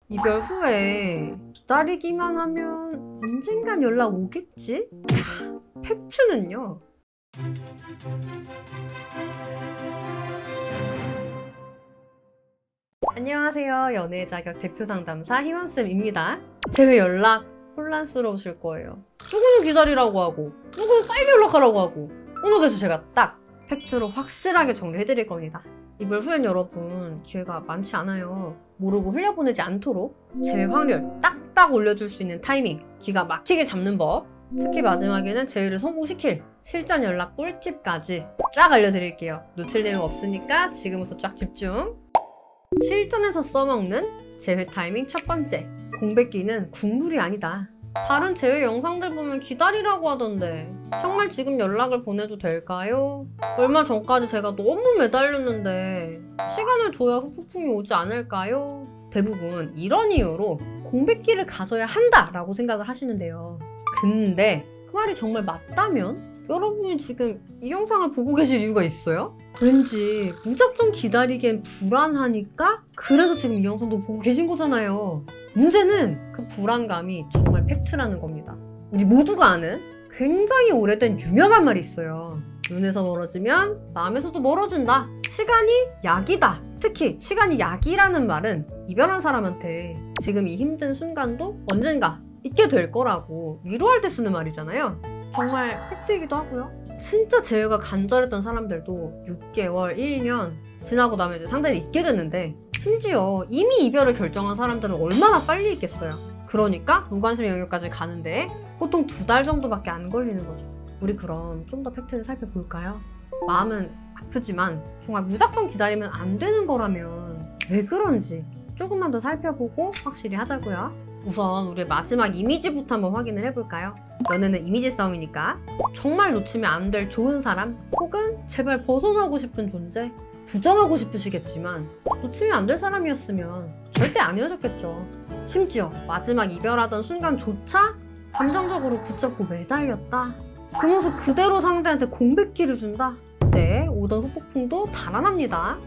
이별 후에 기다리기만 하면 언젠간 연락 오겠지? 팩트는요. 안녕하세요. 연애 자격 대표 상담사 희원쌤입니다. 재회 연락 혼란스러우실 거예요. 누구는 기다리라고 하고 누구는 빨리 연락하라고 하고 오늘 그래서 제가 딱 팩트로 확실하게 정리해드릴 겁니다. 이별 후엔 여러분 기회가 많지 않아요. 모르고 흘려보내지 않도록 재회 확률 딱딱 올려줄 수 있는 타이밍, 기가 막히게 잡는 법, 특히 마지막에는 재회를 성공시킬 실전 연락 꿀팁까지 쫙 알려드릴게요. 놓칠 내용 없으니까 지금부터 쫙 집중. 실전에서 써먹는 재회 타이밍 첫 번째, 공백기는 국물이 아니다. 다른 재회 영상들 보면 기다리라고 하던데 정말 지금 연락을 보내도 될까요? 얼마 전까지 제가 너무 매달렸는데 시간을 둬야 후폭풍이 오지 않을까요? 대부분 이런 이유로 공백기를 가져야 한다라고 생각을 하시는데요. 근데 그 말이 정말 맞다면? 여러분이 지금 이 영상을 보고 계실 이유가 있어요? 왠지 무작정 기다리기엔 불안하니까 그래서 지금 이 영상도 보고 계신 거잖아요. 문제는 그 불안감이 정말 팩트라는 겁니다. 우리 모두가 아는 굉장히 오래된 유명한 말이 있어요. 눈에서 멀어지면 마음에서도 멀어진다. 시간이 약이다. 특히 시간이 약이라는 말은 이별한 사람한테 지금 이 힘든 순간도 언젠가 있게 될 거라고 위로할 때 쓰는 말이잖아요. 정말 팩트이기도 하고요. 진짜 재회가 간절했던 사람들도 6개월, 1년 지나고 나면 이제 상대를 잊게 됐는데 심지어 이미 이별을 결정한 사람들은 얼마나 빨리 잊겠어요. 그러니까 무관심의 영역까지 가는데 보통 2달 정도밖에 안 걸리는 거죠. 우리 그럼 좀 더 팩트를 살펴볼까요? 마음은 아프지만 정말 무작정 기다리면 안 되는 거라면 왜 그런지 조금만 더 살펴보고 확실히 하자고요. 우선 우리의 마지막 이미지부터 한번 확인을 해볼까요? 연애는 이미지 싸움이니까 정말 놓치면 안 될 좋은 사람 혹은 제발 벗어나고 싶은 존재, 부정하고 싶으시겠지만 놓치면 안 될 사람이었으면 절대 안 헤어졌겠죠. 심지어 마지막 이별하던 순간조차 감정적으로 붙잡고 매달렸다. 그 모습 그대로 상대한테 공백기를 준다. 네, 오던 후폭풍도 달아납니다.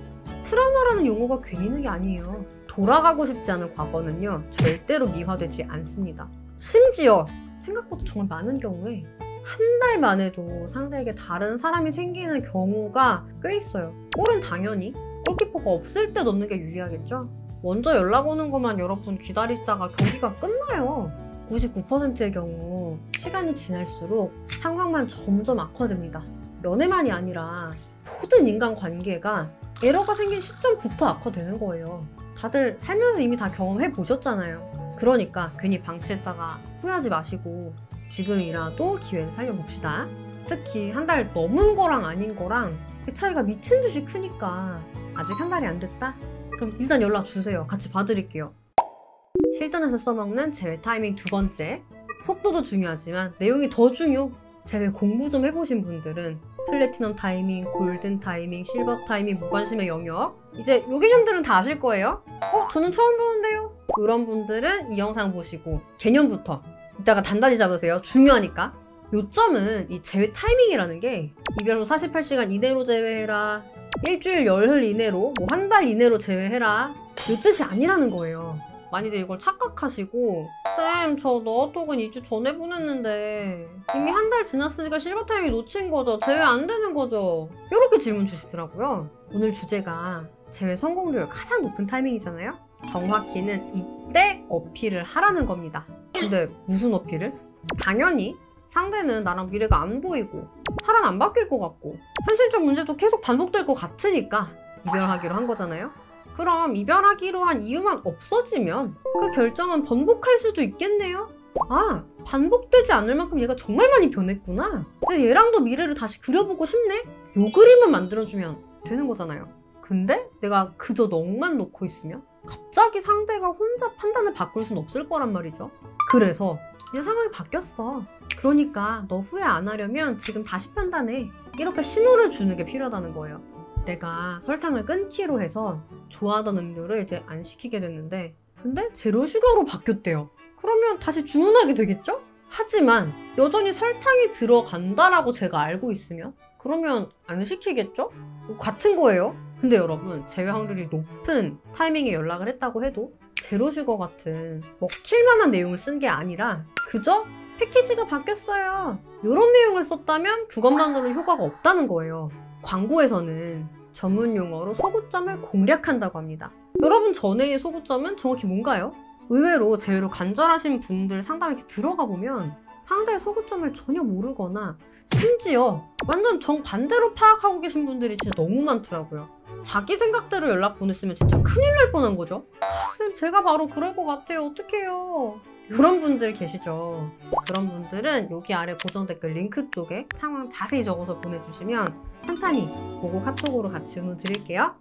트라우마라는 용어가 괜히 있는 게 아니에요. 돌아가고 싶지 않은 과거는요, 절대로 미화되지 않습니다. 심지어 생각보다 정말 많은 경우에 한 달만 해도 상대에게 다른 사람이 생기는 경우가 꽤 있어요. 골은 당연히 골키퍼가 없을 때 넣는 게 유리하겠죠? 먼저 연락 오는 것만 여러분 기다리시다가 경기가 끝나요. 99%의 경우 시간이 지날수록 상황만 점점 악화됩니다. 연애만이 아니라 모든 인간관계가 에러가 생긴 시점부터 악화되는 거예요. 다들 살면서 이미 다 경험해 보셨잖아요. 그러니까 괜히 방치했다가 후회하지 마시고 지금이라도 기회를 살려봅시다. 특히 한 달 넘은 거랑 아닌 거랑 그 차이가 미친 듯이 크니까 아직 한 달이 안 됐다? 그럼 일단 연락 주세요. 같이 봐드릴게요. 실전에서 써먹는 재회 타이밍 두 번째, 속도도 중요하지만 내용이 더 중요. 재회 공부 좀 해보신 분들은 플래티넘 타이밍, 골든 타이밍, 실버 타이밍, 무관심의 영역, 이제 요 개념들은 다 아실 거예요. 저는 처음 보는데요? 이런 분들은 이 영상 보시고 개념부터 이따가 단단히 잡으세요. 중요하니까. 요점은 이 재회 타이밍이라는 게 이별 후 48시간 이내로 재회해라, 일주일 열흘 이내로, 뭐 한 달 이내로 재회해라, 이 뜻이 아니라는 거예요. 많이들 이걸 착각하시고 쌤, 저 너톡은 2주 전에 보냈는데 이미 한 달 지났으니까 실버 타이밍 놓친 거죠? 재회 안 되는 거죠? 이렇게 질문 주시더라고요. 오늘 주제가 재회 성공률 가장 높은 타이밍이잖아요? 정확히는 이때 어필을 하라는 겁니다. 근데 무슨 어필을? 당연히 상대는 나랑 미래가 안 보이고 사람 안 바뀔 것 같고 현실적 문제도 계속 반복될 것 같으니까 이별하기로 한 거잖아요? 그럼 이별하기로 한 이유만 없어지면 그 결정은 번복할 수도 있겠네요? 아, 반복되지 않을 만큼 얘가 정말 많이 변했구나. 근데 얘랑도 미래를 다시 그려보고 싶네? 요 그림을 만들어주면 되는 거잖아요. 근데 내가 그저 넋만 놓고 있으면 갑자기 상대가 혼자 판단을 바꿀 순 없을 거란 말이죠. 그래서 이 상황이 바뀌었어. 그러니까 너 후회 안 하려면 지금 다시 판단해. 이렇게 신호를 주는 게 필요하다는 거예요. 내가 설탕을 끊기로 해서 좋아하던 음료를 이제 안 시키게 됐는데 근데 제로 슈가로 바뀌었대요. 그러면 다시 주문하게 되겠죠? 하지만 여전히 설탕이 들어간다라고 제가 알고 있으면 그러면 안 시키겠죠? 같은 거예요. 근데 여러분, 재회 확률이 높은 타이밍에 연락을 했다고 해도 제로슈거 같은 먹힐만한 내용을 쓴 게 아니라 그저 패키지가 바뀌었어요 이런 내용을 썼다면 그것만으로는 효과가 없다는 거예요. 광고에서는 전문 용어로 소구점을 공략한다고 합니다. 여러분 전에의 소구점은 정확히 뭔가요? 의외로 제외로 간절하신 분들 상담에 이렇게 들어가 보면 상대의 소구점을 전혀 모르거나 심지어 완전 정반대로 파악하고 계신 분들이 진짜 너무 많더라고요. 자기 생각대로 연락 보냈으면 진짜 큰일 날 뻔한 거죠. 쌤 제가 바로 그럴 것 같아요. 어떡해요. 이런 분들 계시죠. 그런 분들은 여기 아래 고정 댓글 링크 쪽에 상황 자세히 적어서 보내주시면 천천히 보고 카톡으로 같이 응원 드릴게요.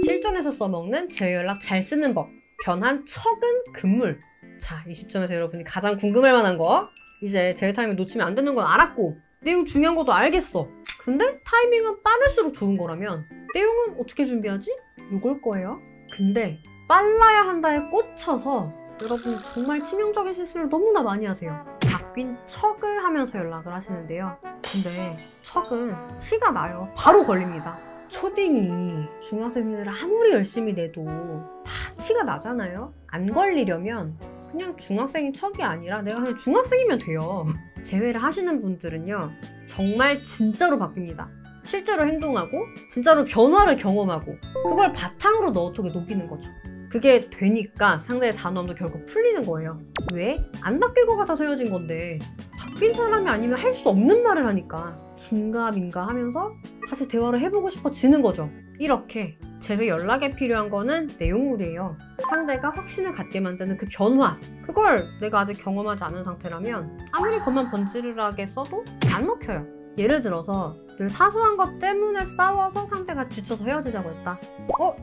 실전에서 써먹는 제외 연락 잘 쓰는 법. 변한 척은 금물. 자, 이 시점에서 여러분이 가장 궁금할 만한 거. 이제 제외 타이밍 놓치면 안 되는 건 알았고 내용 중요한 것도 알겠어. 근데 타이밍은 빠를수록 좋은 거라면 내용은 어떻게 준비하지? 요걸 거예요. 근데 빨라야 한다에 꽂혀서 여러분 정말 치명적인 실수를 너무나 많이 하세요. 바뀐 척을 하면서 연락을 하시는데요. 근데 척은 티가 나요. 바로 걸립니다. 초딩이 중학생들을 아무리 열심히 내도 다 티가 나잖아요. 안 걸리려면 그냥 중학생인 척이 아니라 내가 그냥 중학생이면 돼요. 제외를 하시는 분들은요 정말 진짜로 바뀝니다. 실제로 행동하고 진짜로 변화를 경험하고 그걸 바탕으로 너어톡에 녹이는 거죠. 그게 되니까 상대의 단호함도 결국 풀리는 거예요. 왜? 안 바뀔 것 같아서 헤어진 건데 바뀐 사람이 아니면 할 수 없는 말을 하니까 긴가민가 하면서 다시 대화를 해보고 싶어지는 거죠. 이렇게 제외 연락에 필요한 거는 내용물이에요. 상대가 확신을 갖게 만드는 그 변화, 그걸 내가 아직 경험하지 않은 상태라면 아무리 겉만 번지르르하게 써도 안 먹혀요. 예를 들어서 늘 사소한 것 때문에 싸워서 상대가 지쳐서 헤어지자고 했다.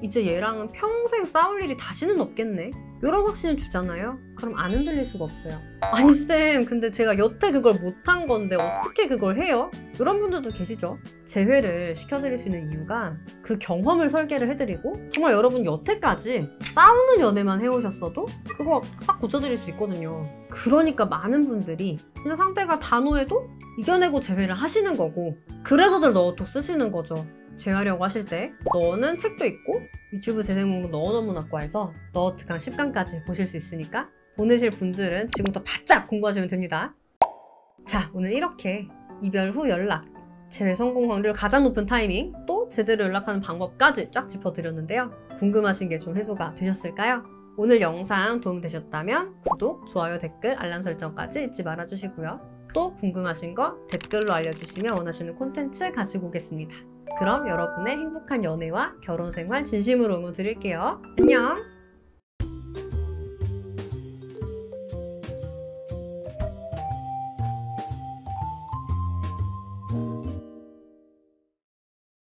이제 얘랑은 평생 싸울 일이 다시는 없겠네? 이런 확신을 주잖아요? 그럼 안 흔들릴 수가 없어요. 아니 쌤, 근데 제가 여태 그걸 못한 건데 어떻게 그걸 해요? 이런 분들도 계시죠? 재회를 시켜드릴 수 있는 이유가 그 경험을 설계를 해드리고 정말 여러분 여태까지 싸우는 연애만 해오셨어도 그거 싹 고쳐드릴 수 있거든요. 그러니까 많은 분들이 진짜 상대가 단호해도 이겨내고 재회를 하시는 거고 그래서들 너어톡 쓰시는 거죠. 재회하려고 하실 때 너는 책도 있고 유튜브 재생 목록 너너문학과에서 너어 특강 10강까지 보실 수 있으니까 보내실 분들은 지금부터 바짝 공부하시면 됩니다. 자, 오늘 이렇게 이별 후 연락, 재회 성공 확률 가장 높은 타이밍, 또 제대로 연락하는 방법까지 쫙 짚어드렸는데요. 궁금하신 게 좀 해소가 되셨을까요? 오늘 영상 도움되셨다면 구독, 좋아요, 댓글, 알람 설정까지 잊지 말아주시고요. 또 궁금하신 거 댓글로 알려주시면 원하시는 콘텐츠 가지고 오겠습니다. 그럼 여러분의 행복한 연애와 결혼 생활 진심으로 응원 드릴게요. 안녕!